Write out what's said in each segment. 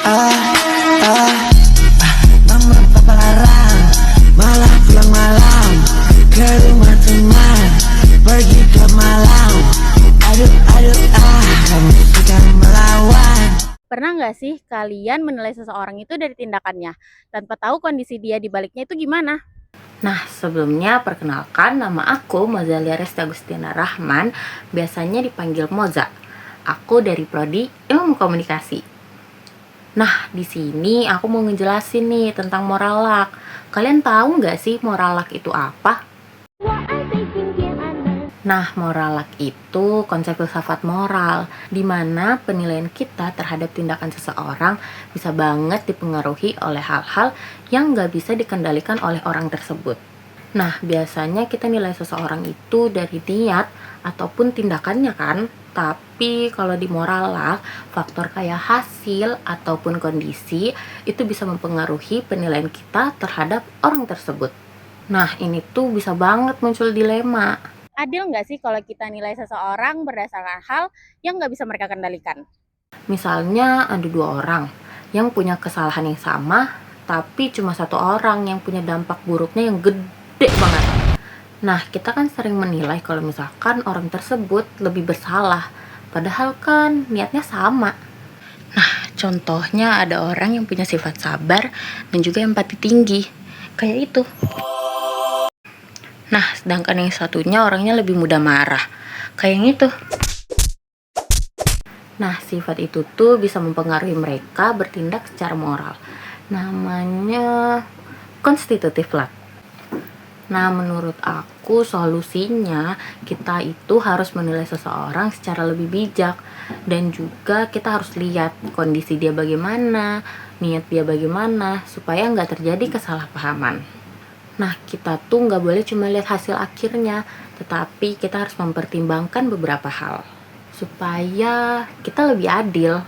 Mama papa larang, malah pulang malam ke rumah teman, pergi ke malam. Aduh, kamu suka melawan. Pernah nggak sih kalian menilai seseorang itu dari tindakannya, tanpa tahu kondisi dia di baliknya itu gimana? Nah, sebelumnya perkenalkan, nama aku Mozalia Resti Agustina Rahman, biasanya dipanggil Moza. Aku dari Prodi Ilmu Komunikasi. Nah, di sini aku mau ngejelasin nih tentang moralak. Kalian tahu nggak sih moralak itu apa? Nah, moralak itu konsep filsafat moral, di mana penilaian kita terhadap tindakan seseorang bisa banget dipengaruhi oleh hal-hal yang nggak bisa dikendalikan oleh orang tersebut. Nah, biasanya kita nilai seseorang itu dari niat ataupun tindakannya kan. Tapi kalau di moralak, faktor kayak hasil ataupun kondisi itu bisa mempengaruhi penilaian kita terhadap orang tersebut. Nah, ini tuh bisa banget muncul dilema. Adil nggak sih kalau kita nilai seseorang berdasarkan hal yang nggak bisa mereka kendalikan? Misalnya ada dua orang yang punya kesalahan yang sama, tapi cuma satu orang yang punya dampak buruknya yang gede banget. Nah, kita kan sering menilai kalau misalkan orang tersebut lebih bersalah, padahal kan niatnya sama. Nah, contohnya ada orang yang punya sifat sabar dan juga empati tinggi, kayak itu. Nah, sedangkan yang satunya orangnya lebih mudah marah, kayak yang itu. Nah, sifat itu tuh bisa mempengaruhi mereka bertindak secara moral. Namanya constitutive luck. Nah, menurut aku solusinya kita itu harus menilai seseorang secara lebih bijak. Dan juga kita harus lihat kondisi dia bagaimana, niat dia bagaimana, supaya nggak terjadi kesalahpahaman. Nah, kita tuh nggak boleh cuma lihat hasil akhirnya, tetapi kita harus mempertimbangkan beberapa hal supaya kita lebih adil.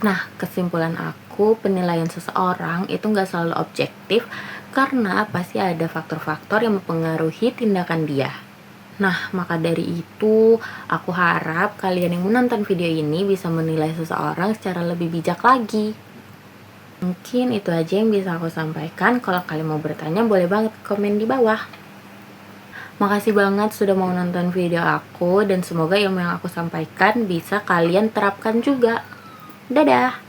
Nah, kesimpulan aku, penilaian seseorang itu nggak selalu objektif karena pasti ada faktor-faktor yang mempengaruhi tindakan dia. Nah, maka dari itu, aku harap kalian yang menonton video ini bisa menilai seseorang secara lebih bijak lagi. Mungkin itu aja yang bisa aku sampaikan. Kalau kalian mau bertanya, boleh banget komen di bawah. Makasih banget sudah mau nonton video aku, dan semoga ilmu yang aku sampaikan bisa kalian terapkan juga. Dadah!